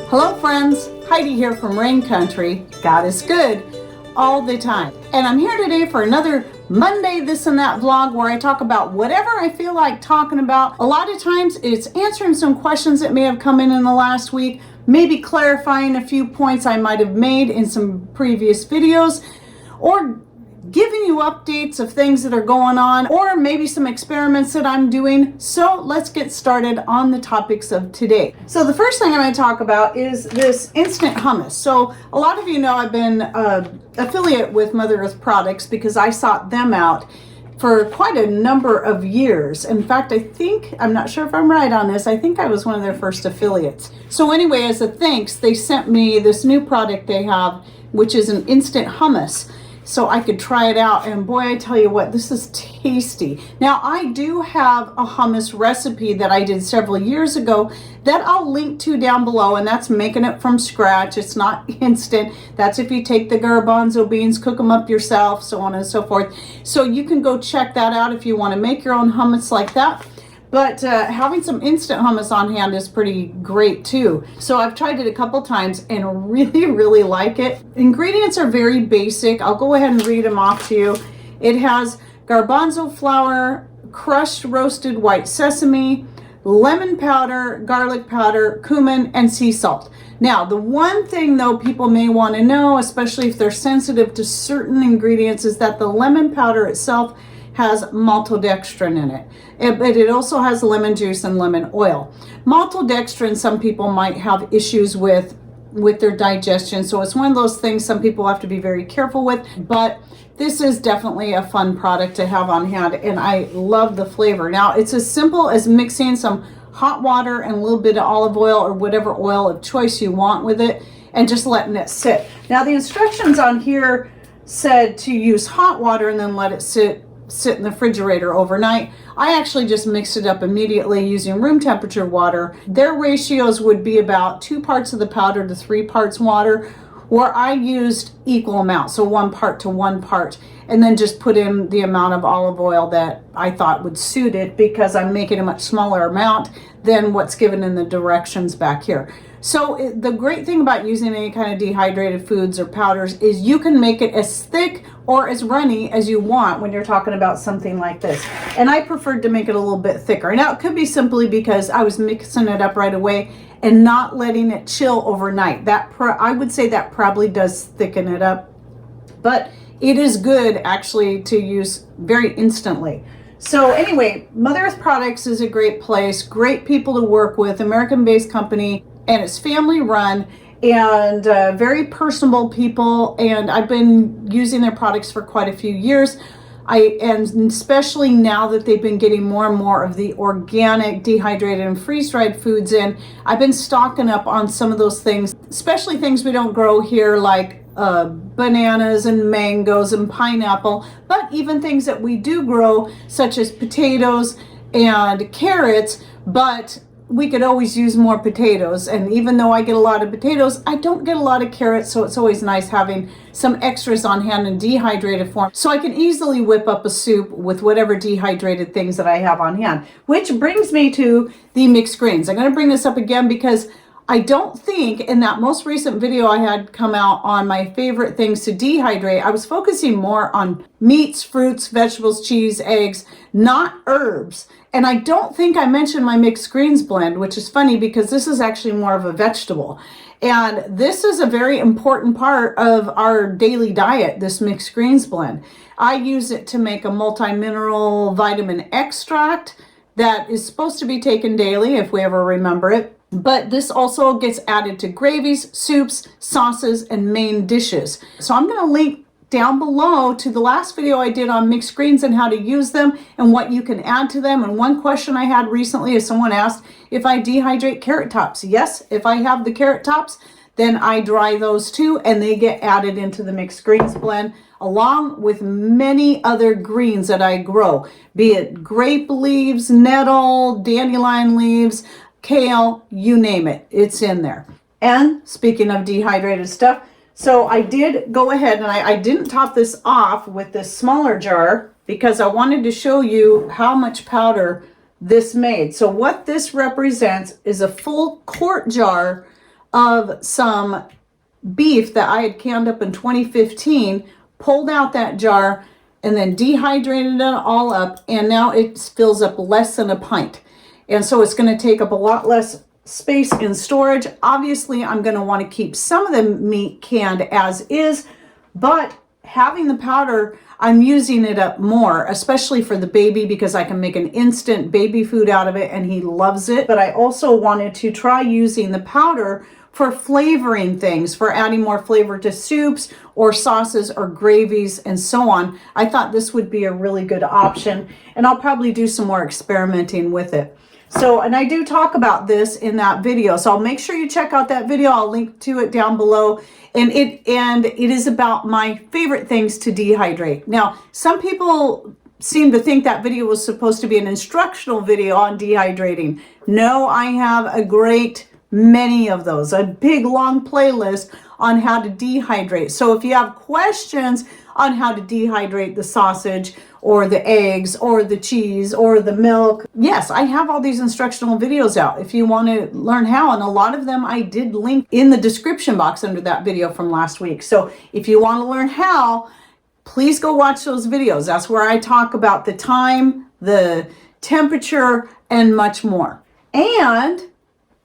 Hello friends, Heidi here from Rain Country. God is good all the time. And I'm here today for another Monday This and That vlog where I talk about whatever I feel like talking about. A lot of times it's answering some questions that may have come in the last week, maybe clarifying a few points I might have made in some previous videos, or giving you updates of things that are going on, or maybe some experiments that I'm doing. So let's get started on the topics of today. So the first thing I'm going to talk about is this instant hummus. So a lot of you know I've been affiliate with Mother Earth products because I sought them out for quite a number of years. In fact, I'm not sure if I'm right on this, I think I was one of their first affiliates. So anyway, as a thanks, they sent me this new product they have, which is an instant hummus, so I could try it out. And boy, I tell you what, this is tasty. Now, I do have a hummus recipe that I did several years ago that I'll link to down below, and that's making it from scratch. It's not instant. That's if you take the garbanzo beans, cook them up yourself, so on and so forth. So you can go check that out if you want to make your own hummus like that. But having some instant hummus on hand is pretty great too. So I've tried it a couple times and really like it. Ingredients are very basic. I'll go ahead and read them off to you. It has garbanzo flour, crushed roasted white sesame, lemon powder, garlic powder, cumin, and sea salt. Now, the one thing though people may want to know, especially if they're sensitive to certain ingredients, is that the lemon powder itself has maltodextrin in it, but it also has lemon juice and lemon oil. Maltodextrin, some people might have issues with their digestion, so it's one of those things some people have to be very careful with, but this is definitely a fun product to have on hand, and I love the flavor. Now, it's as simple as mixing some hot water and a little bit of olive oil or whatever oil of choice you want with it, and just letting it sit. Now, the instructions on here said to use hot water and then let it sit in the refrigerator overnight. I actually just mixed it up immediately using room temperature water. Their ratios would be about 2 parts of the powder to 3 parts water, where I used equal amounts, so 1 part to 1 part, and then just put in the amount of olive oil that I thought would suit it, because I'm making a much smaller amount than what's given in the directions back here. So the great thing about using any kind of dehydrated foods or powders is you can make it as thick or as runny as you want when you're talking about something like this. And I preferred to make it a little bit thicker. Now, it could be simply because I was mixing it up right away and not letting it chill overnight. I would say that probably does thicken it up, but it is good actually to use very instantly. So anyway, Mother Earth Products is a great place, great people to work with, American-based company, and it's family run, and very personable people, and I've been using their products for quite a few years. And especially now that they've been getting more and more of the organic, dehydrated, and freeze-dried foods in, I've been stocking up on some of those things, especially things we don't grow here, like bananas and mangoes and pineapple, but even things that we do grow, such as potatoes and carrots, but we could always use more potatoes. And even though I get a lot of potatoes, I don't get a lot of carrots, so it's always nice having some extras on hand in dehydrated form, so I can easily whip up a soup with whatever dehydrated things that I have on hand. Which brings me to the mixed greens. I'm going to bring this up again because I don't think in that most recent video I had come out on my favorite things to dehydrate, I was focusing more on meats, fruits, vegetables, cheese, eggs, not herbs. And I don't think I mentioned my mixed greens blend, which is funny because this is actually more of a vegetable. And this is a very important part of our daily diet, this mixed greens blend. I use it to make a multi-mineral vitamin extract that is supposed to be taken daily if we ever remember it. But this also gets added to gravies, soups, sauces, and main dishes. So I'm going to link down below to the last video I did on mixed greens and how to use them and what you can add to them. And one question I had recently is someone asked if I dehydrate carrot tops. Yes, if I have the carrot tops, then I dry those too, and they get added into the mixed greens blend along with many other greens that I grow, be it grape leaves, nettle, dandelion leaves, kale, you name it, it's in there. And speaking of dehydrated stuff, so I did go ahead and I didn't top this off with this smaller jar because I wanted to show you how much powder this made. So what this represents is a full quart jar of some beef that I had canned up in 2015, pulled out that jar, and then dehydrated it all up, and now it fills up less than a pint. And so it's going to take up a lot less space in storage. Obviously, I'm going to want to keep some of the meat canned as is, but having the powder, I'm using it up more, especially for the baby, because I can make an instant baby food out of it and he loves it. But I also wanted to try using the powder for flavoring things, for adding more flavor to soups or sauces or gravies and so on. I thought this would be a really good option, and I'll probably do some more experimenting with it. So, and I do talk about this in that video, so I'll make sure you check out that video. I'll link to it down below. And it is about my favorite things to dehydrate. Now, some people seem to think that video was supposed to be an instructional video on dehydrating. No, I have a great many of those, a big long playlist on how to dehydrate. So if you have questions on how to dehydrate the sausage or the eggs or the cheese or the milk, yes, I have all these instructional videos out if you want to learn how, and a lot of them I did link in the description box under that video from last week. So if you want to learn how, please go watch those videos. That's where I talk about the time, the temperature, and much more. And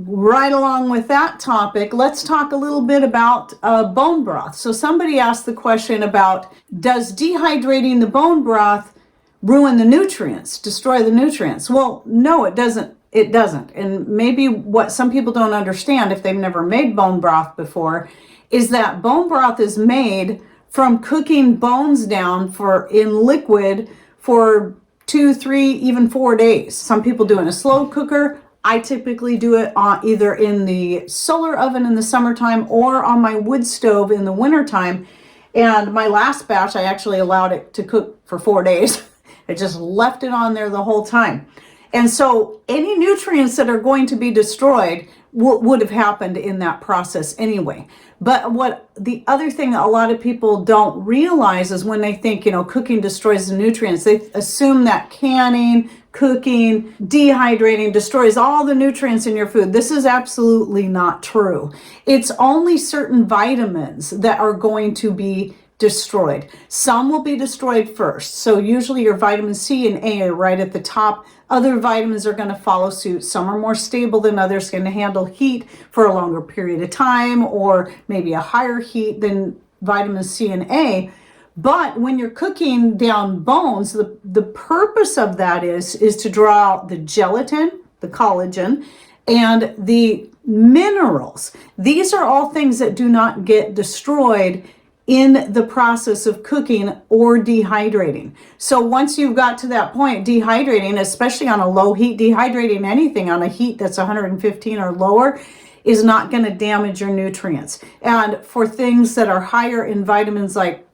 right along with that topic, let's talk a little bit about bone broth. So somebody asked the question about, does dehydrating the bone broth ruin the nutrients, destroy the nutrients? Well, no, it doesn't. It doesn't. And maybe what some people don't understand, if they've never made bone broth before, is that bone broth is made from cooking bones down in liquid for 2, 3, even 4 days. Some people do it in a slow cooker. I typically do it either in the solar oven in the summertime or on my wood stove in the wintertime. And my last batch, I actually allowed it to cook for 4 days. I just left it on there the whole time. And so any nutrients that are going to be destroyed would have happened in that process anyway. But what the other thing a lot of people don't realize is when they think, cooking destroys the nutrients, they assume that canning, cooking, dehydrating destroys all the nutrients in your food. This is absolutely not true. It's only certain vitamins that are going to be destroyed. Some will be destroyed first. So usually your vitamin C and A are right at the top. Other vitamins are going to follow suit. Some are more stable than others, going to handle heat for a longer period of time, or maybe a higher heat than vitamin C and A. But when you're cooking down bones, the purpose of that is to draw out the gelatin, the collagen, and the minerals. These are all things that do not get destroyed in the process of cooking or dehydrating. So once you've got to that point, dehydrating, especially on a low heat, dehydrating anything on a heat that's 115 or lower is not going to damage your nutrients. And for things that are higher in vitamins like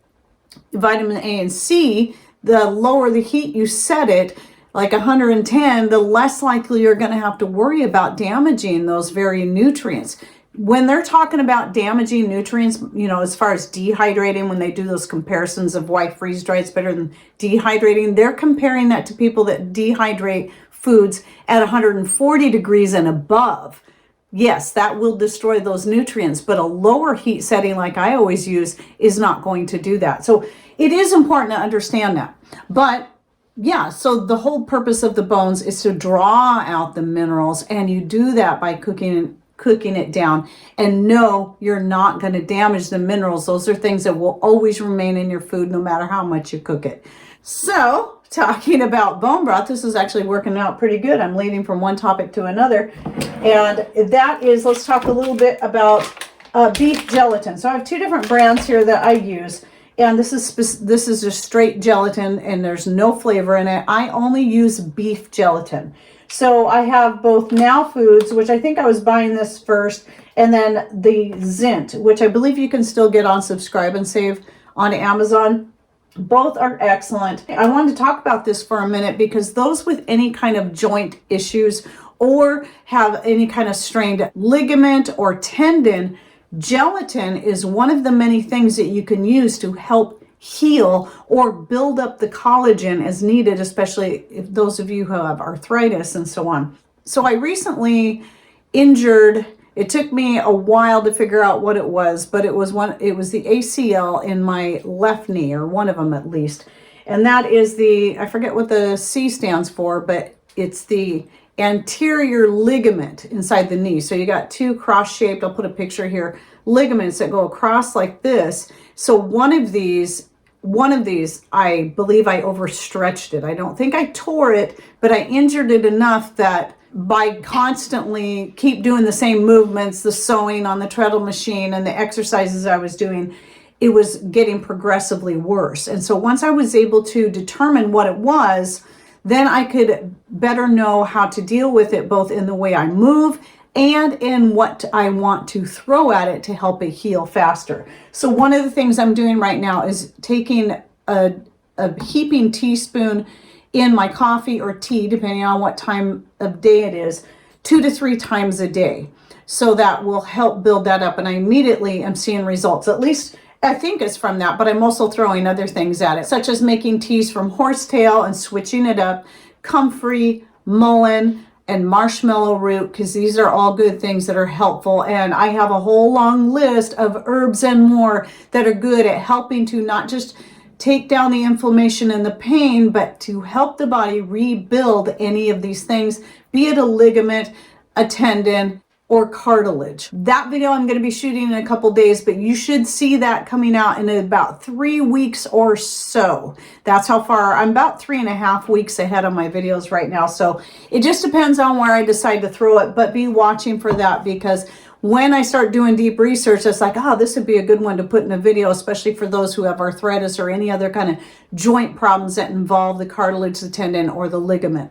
vitamin A and C, the lower the heat you set it, like 110, the less likely you're going to have to worry about damaging those very nutrients. When they're talking about damaging nutrients, as far as dehydrating, when they do those comparisons of why freeze dry is better than dehydrating, they're comparing that to people that dehydrate foods at 140 degrees and above. Yes, that will destroy those nutrients, but a lower heat setting like I always use is not going to do that. So it is important to understand that. But yeah, so the whole purpose of the bones is to draw out the minerals, and you do that by cooking it down. And no, you're not going to damage the minerals. Those are things that will always remain in your food no matter how much you cook it. So talking about bone broth, this is actually working out pretty good. I'm leading from one topic to another. And that is, let's talk a little bit about beef gelatin. So I have two different brands here that I use. And this is just straight gelatin, and there's no flavor in it. I only use beef gelatin. So I have both Now Foods, which I think I was buying this first, and then the Zint, which I believe you can still get on Subscribe and Save on Amazon. Both are excellent. I wanted to talk about this for a minute because those with any kind of joint issues or have any kind of strained ligament or tendon, gelatin is one of the many things that you can use to help heal or build up the collagen as needed, especially if those of you who have arthritis and so on. So I recently injured It took me a while to figure out what it was, but it was the ACL in my left knee, or one of them at least. And that is I forget what the C stands for, but it's the anterior ligament inside the knee. So you got two cross-shaped, I'll put a picture here, ligaments that go across like this. So one of these, I believe I overstretched it. I don't think I tore it, but I injured it enough that by constantly keep doing the same movements, the sewing on the treadle machine and the exercises I was doing, it was getting progressively worse. And so once I was able to determine what it was, then I could better know how to deal with it, both in the way I move and in what I want to throw at it to help it heal faster. So one of the things I'm doing right now is taking a heaping teaspoon in my coffee or tea, depending on what time of day it is, 2 to 3 times a day. So that will help build that up. And I immediately am seeing results. At least I think it's from that, but I'm also throwing other things at it, such as making teas from horsetail and switching it up, comfrey, mullein, and marshmallow root, because these are all good things that are helpful. And I have a whole long list of herbs and more that are good at helping to not just take down the inflammation and the pain, but to help the body rebuild any of these things, be it a ligament, a tendon, or cartilage. That video I'm going to be shooting in a couple days, but you should see that coming out in about 3 weeks or so. That's how far. I'm about 3.5 weeks ahead on my videos right now. So it just depends on where I decide to throw it, but be watching for that, because when I start doing deep research, it's like, oh, this would be a good one to put in a video, especially for those who have arthritis or any other kind of joint problems that involve the cartilage, the tendon, or the ligament.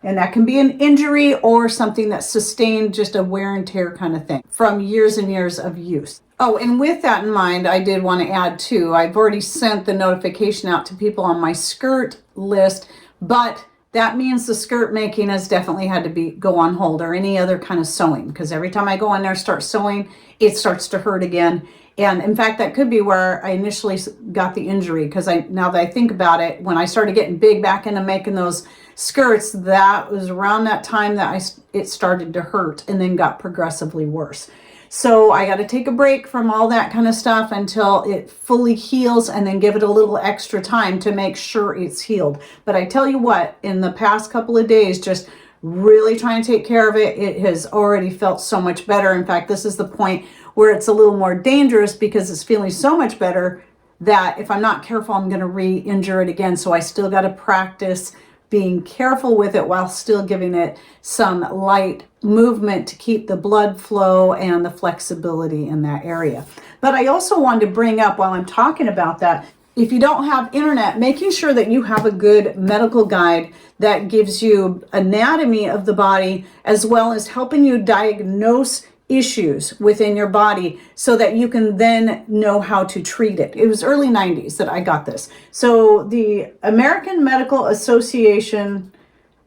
And that can be an injury or something that's sustained, just a wear and tear kind of thing from years and years of use. Oh, and with that in mind, I did want to add too, I've already sent the notification out to people on my skirt list, but that means the skirt making has definitely had to go on hold, or any other kind of sewing, because every time I go in there, start sewing, it starts to hurt again. And in fact, that could be where I initially got the injury, because now that I think about it, when I started getting big back into making those skirts, that was around that time that it started to hurt and then got progressively worse. So I got to take a break from all that kind of stuff until it fully heals, and then give it a little extra time to make sure it's healed. But I tell you what, in the past couple of days, just really trying to take care of it, it has already felt so much better. In fact, this is the point where it's a little more dangerous, because it's feeling so much better that if I'm not careful, I'm going to re-injure it again. So I still got to practice being careful with it while still giving it some light movement to keep the blood flow and the flexibility in that area. But I also wanted to bring up, while I'm talking about that, if you don't have internet, making sure that you have a good medical guide that gives you anatomy of the body, as well as helping you diagnose issues within your body, so that you can then know how to treat it. It was early 90s that I got this. So the American Medical Association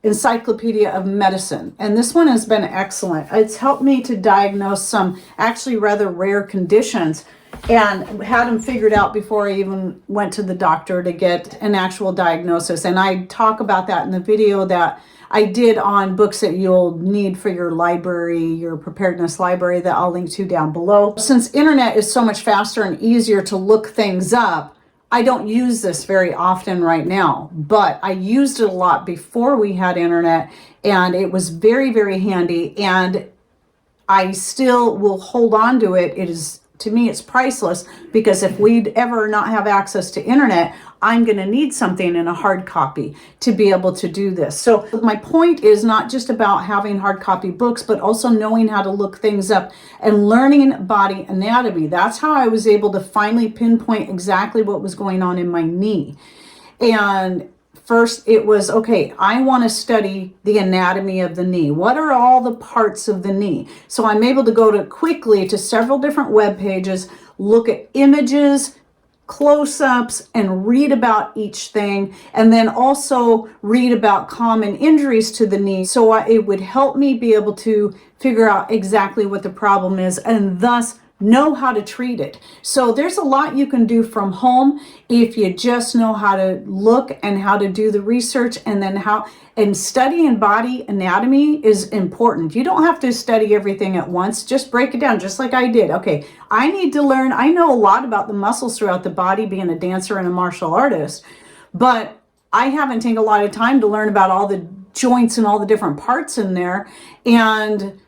Encyclopedia of Medicine, and this one has been excellent. It's helped me to diagnose some actually rather rare conditions, and had them figured out before I even went to the doctor to get an actual diagnosis. And I talk about that in the video that I did on books that you'll need for your library, your preparedness library, that I'll link to down below. Since internet is so much faster and easier to look things up, I don't use this very often right now, but I used it a lot before we had internet, and it was very, very handy, and I still will hold on to it. It is, to me, it's priceless, because if we'd ever not have access to internet, I'm going to need something in a hard copy to be able to do this. So my point is not just about having hard copy books, but also knowing how to look things up and learning body anatomy. That's how I was able to finally pinpoint exactly what was going on in my knee. And first it was, okay, I want to study the anatomy of the knee. What are all the parts of the knee? So I'm able to go quickly to several different web pages, look at images, close-ups, and read about each thing, and then also read about common injuries to the knee. So it would help me be able to figure out exactly what the problem is, and thus know how to treat it. So there's a lot you can do from home if you just know how to look and how to do the research, and then and studying body anatomy is important. You don't have to study everything at once. Just break it down, just like I did. Okay, I need to learn. I know a lot about the muscles throughout the body, being a dancer and a martial artist, but I haven't taken a lot of time to learn about all the joints and all the different parts in there. And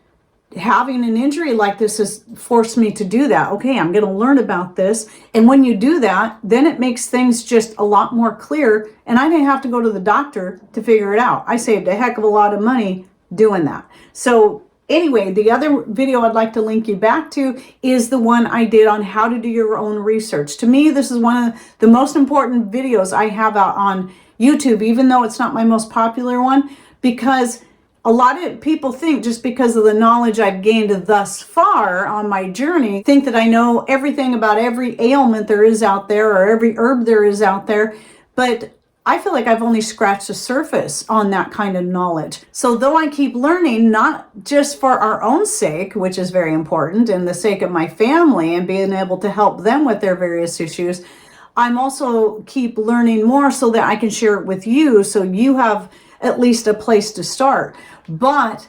having an injury like this has forced me to do that. Okay, I'm going to learn about this. And when you do that, then it makes things just a lot more clear. And I didn't have to go to the doctor to figure it out. I saved a heck of a lot of money doing that. So anyway, the other video I'd like to link you back to is the one I did on how to do your own research. To me, this is one of the most important videos I have out on YouTube, even though it's not my most popular one, because a lot of people think, just because of the knowledge I've gained thus far on my journey, think that I know everything about every ailment there is out there or every herb there is out there. But I feel like I've only scratched the surface on that kind of knowledge. So though I keep learning, not just for our own sake, which is very important, and the sake of my family and being able to help them with their various issues, I'm also keep learning more so that I can share it with you, so you have at least a place to start. But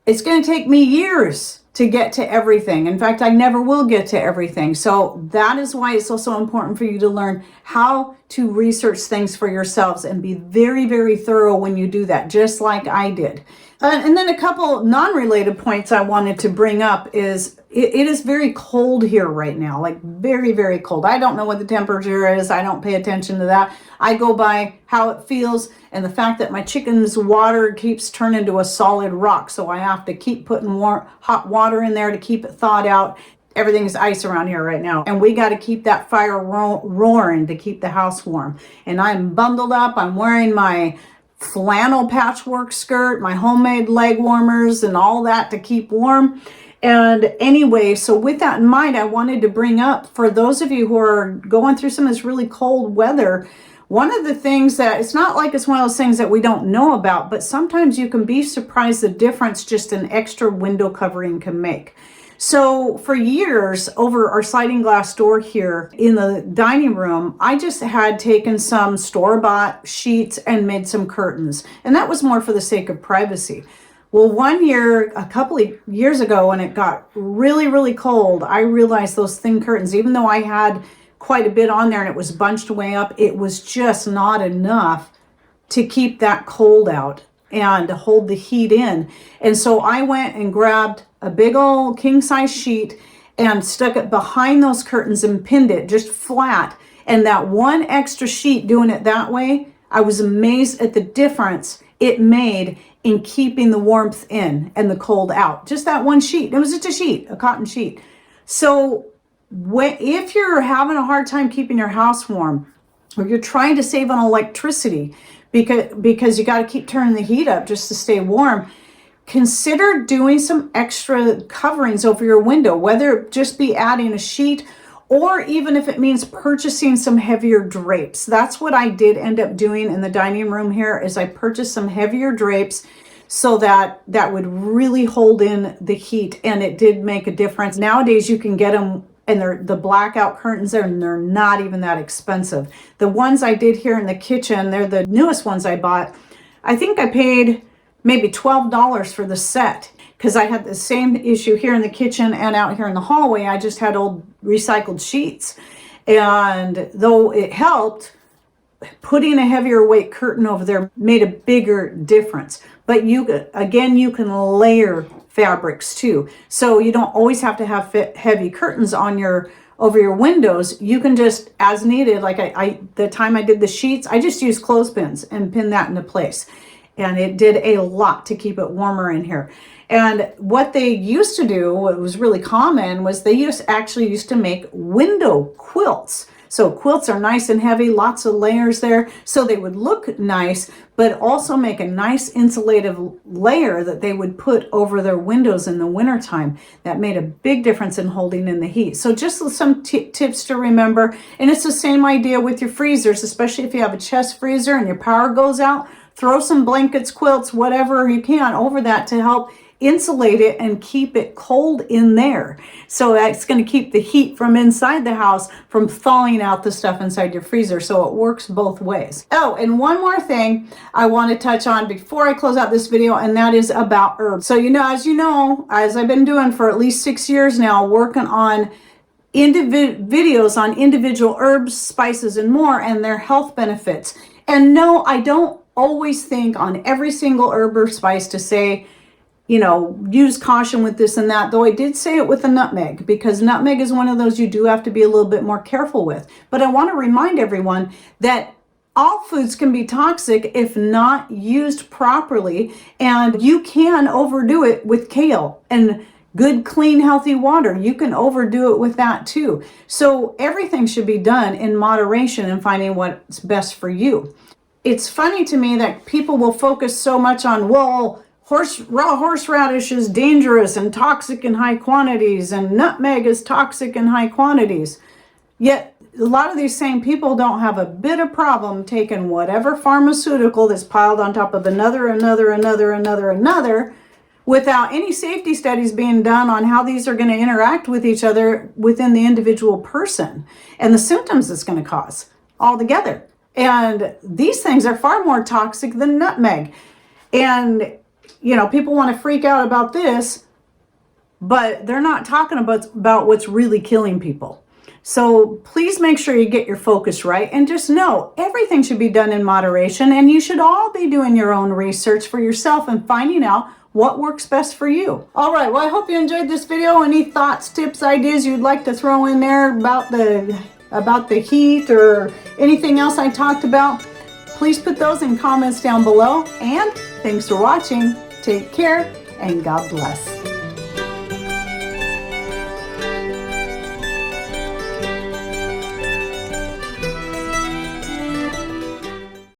it's going to take me years to get to everything. In fact, I never will get to everything. So that is why it's also important for you to learn how to research things for yourselves and be very, very thorough when you do that, just like I did. And then a couple non-related points I wanted to bring up is it is very cold here right now, like very, very cold. I don't know what the temperature is. I don't pay attention to that. I go by how it feels and the fact that my chicken's water keeps turning to a solid rock. So I have to keep putting hot water in there to keep it thawed out. Everything's ice around here right now. And we got to keep that fire roaring to keep the house warm. And I'm bundled up. I'm wearing my flannel patchwork skirt, my homemade leg warmers and all that to keep warm. And anyway, so with that in mind, I wanted to bring up, for those of you who are going through some of this really cold weather, one of the things that, it's not like it's one of those things that we don't know about, but sometimes you can be surprised the difference just an extra window covering can make. So for years, over our sliding glass door here in the dining room, I just had taken some store-bought sheets and made some curtains. And that was more for the sake of privacy. Well, one year, a couple of years ago, when it got really, really cold, I realized those thin curtains, even though I had quite a bit on there and it was bunched way up, it was just not enough to keep that cold out and to hold the heat in. And so I went and grabbed a big old king size sheet and stuck it behind those curtains and pinned it just flat. And that one extra sheet, doing it that way, I was amazed at the difference it made in keeping the warmth in and the cold out. Just that one sheet. It was just a sheet, a cotton sheet. So if you're having a hard time keeping your house warm, or you're trying to save on electricity because you got to keep turning the heat up just to stay warm, consider doing some extra coverings over your window, whether it just be adding a sheet, or even if it means purchasing some heavier drapes. That's what I did end up doing in the dining room here, is I purchased some heavier drapes so that would really hold in the heat, and it did make a difference. Nowadays you can get them, and they're the blackout curtains there, and they're not even that expensive. The ones I did here in the kitchen, they're the newest ones I bought. I think I paid maybe $12 for the set, because I had the same issue here in the kitchen and out here in the hallway. I just had old recycled sheets, and though it helped, putting a heavier weight curtain over there made a bigger difference. But you can layer fabrics too, so you don't always have to have heavy curtains on over your windows. You can just, as needed, like the time I did the sheets, I just used clothespins and pinned that into place, and it did a lot to keep it warmer in here. And what they used to do, what was really common, was they actually used to make window quilts. So quilts are nice and heavy, lots of layers there, so they would look nice, but also make a nice insulative layer that they would put over their windows in the wintertime. That made a big difference in holding in the heat. So just some tips to remember. And it's the same idea with your freezers, especially if you have a chest freezer and your power goes out. Throw some blankets, quilts, whatever you can over that to help insulate it and keep it cold in there. So that's going to keep the heat from inside the house from thawing out the stuff inside your freezer. So it works both ways. Oh, and one more thing I want to touch on before I close out this video, and that is about herbs. So, as I've been doing for at least 6 years now, working on videos on individual herbs, spices, and more, and their health benefits. And no, I don't always think on every single herb or spice to say, use caution with this and that, though I did say it with the nutmeg, because nutmeg is one of those you do have to be a little bit more careful with. But I want to remind everyone that all foods can be toxic if not used properly, and you can overdo it with kale and good, clean, healthy water. You can overdo it with that too. So everything should be done in moderation and finding what's best for you. It's funny to me that people will focus so much on, raw horseradish is dangerous and toxic in high quantities, and nutmeg is toxic in high quantities. Yet a lot of these same people don't have a bit of problem taking whatever pharmaceutical that's piled on top of another, without any safety studies being done on how these are going to interact with each other within the individual person and the symptoms it's going to cause altogether. And these things are far more toxic than nutmeg. And people want to freak out about this, but they're not talking about what's really killing people. So please make sure you get your focus right, and just know everything should be done in moderation, and you should all be doing your own research for yourself and finding out what works best for you. All right, well, I hope you enjoyed this video. Any thoughts, tips, ideas you'd like to throw in there about the heat or anything else I talked about, please put those in comments down below. And thanks for watching. Take care and God bless.